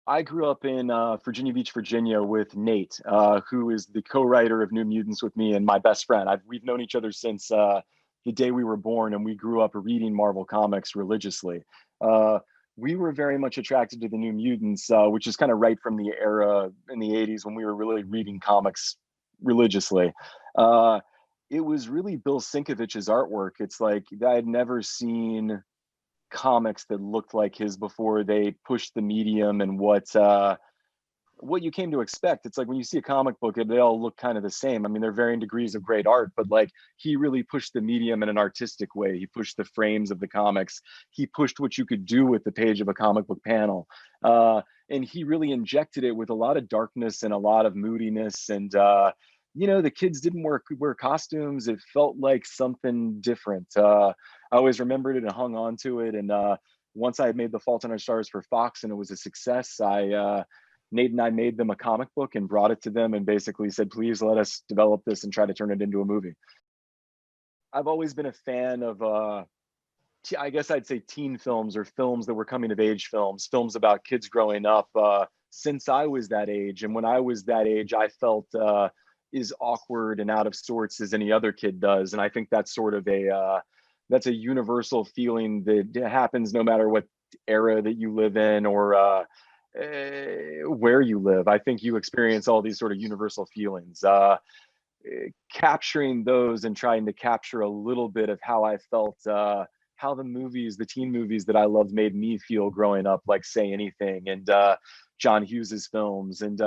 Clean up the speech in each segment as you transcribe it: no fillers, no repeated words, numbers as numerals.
I grew up in Virginia Beach, Virginia, with Nate, who is the co-writer of New Mutants with me and my best friend. We've known each other since the day we were born, and we grew up reading Marvel comics religiously. Uh, we were very much attracted to the New Mutants, which is kind of right from the era in the '80s when we were really reading comics religiously. Uh, it was really Bill Sienkiewicz's artwork. It's like I had never seen comics that looked like his before they pushed the medium and what you came to expect. It's like when you see a comic book, they all look kind of the same. I mean, they're varying degrees of great art, but like he really pushed the medium in an artistic way. He pushed the frames of the comics. He pushed what you could do with the page of a comic book panel. And he really injected it with a lot of darkness and a lot of moodiness. And the kids didn't wear costumes. It felt like something different. I always remembered it and hung on to it. And once I had made The Fault in Our Stars for Fox and it was a success, Nate and I made them a comic book and brought it to them and basically said, please let us develop this and try to turn it into a movie. I've always been a fan of, I guess I'd say teen films or films that were coming of age films about kids growing up since I was that age. And when I was that age, I felt as awkward and out of sorts as any other kid does. And I think that's sort of that's a universal feeling that happens no matter what era that you live in or where you live. I think you experience all these sort of universal feelings. Capturing those and trying to capture a little bit of how I felt, how the teen movies that I loved made me feel growing up, like Say Anything and John Hughes's films and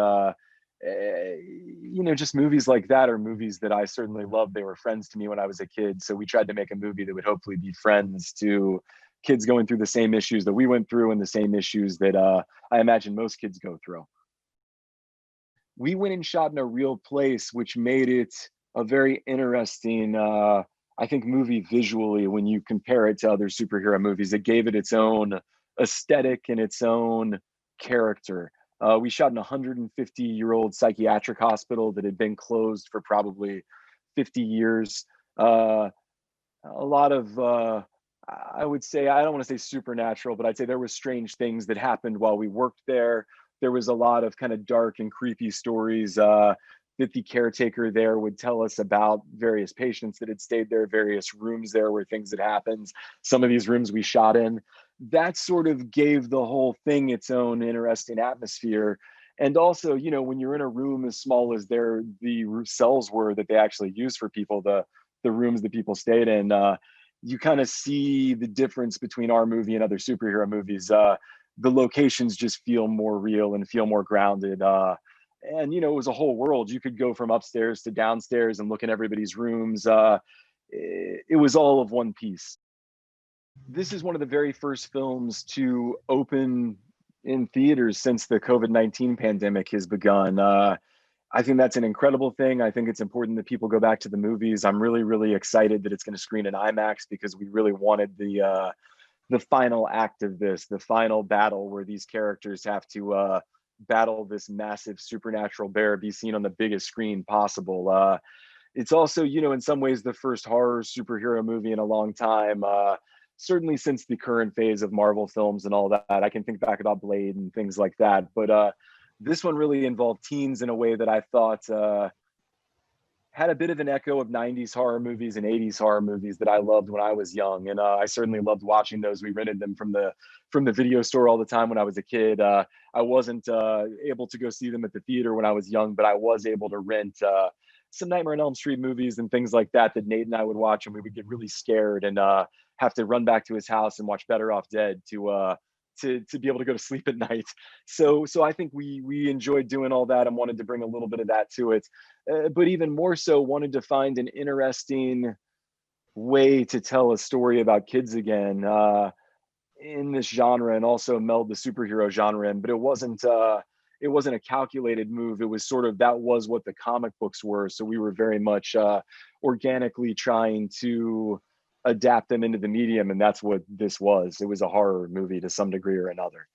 just movies like that are movies that I certainly loved. They were friends to me when I was a kid. So we tried to make a movie that would hopefully be friends to kids going through the same issues that we went through and the same issues that I imagine most kids go through. We went and shot in a real place, which made it a very interesting, I think, movie visually when you compare it to other superhero movies. It gave it its own aesthetic and its own character. We shot in a 150-year-old psychiatric hospital that had been closed for probably 50 years. A lot of, I would say, I don't want to say supernatural, but I'd say there were strange things that happened while we worked there. There was a lot of kind of dark and creepy stories that the caretaker there would tell us about various patients that had stayed there, various rooms there where things had happened. Some of these rooms we shot in. That sort of gave the whole thing its own interesting atmosphere. And also, when you're in a room as small as the cells were that they actually used for people, the rooms that people stayed in, you kind of see the difference between our movie and other superhero movies. The locations just feel more real and feel more grounded. And it was a whole world. You could go from upstairs to downstairs and look in everybody's rooms. It was all of one piece. This is one of the very first films to open in theaters since the COVID-19 pandemic has begun. I think that's an incredible thing. I think it's important that people go back to the movies. I'm really, really excited that it's going to screen in IMAX because we really wanted the final act of this, the final battle where these characters have to battle this massive supernatural bear, be seen on the biggest screen possible. It's also, in some ways, the first horror superhero movie in a long time. Certainly since the current phase of Marvel films and all that. I can think back about Blade and things like that. But this one really involved teens in a way that I thought had a bit of an echo of 90s horror movies and 80s horror movies that I loved when I was young. And I certainly loved watching those. We rented them from the video store all the time when I was a kid. I wasn't able to go see them at the theater when I was young, but I was able to rent some Nightmare on Elm Street movies and things like that Nate and I would watch, and we would get really scared and have to run back to his house and watch Better Off Dead to be able to go to sleep at night. So I think we enjoyed doing all that and wanted to bring a little bit of that to it, but even more so wanted to find an interesting way to tell a story about kids again in this genre and also meld the superhero genre in. But it wasn't a calculated move. It was sort of that was what the comic books were. So we were very much organically trying to adapt them into the medium, and that's what this was. It was a horror movie to some degree or another.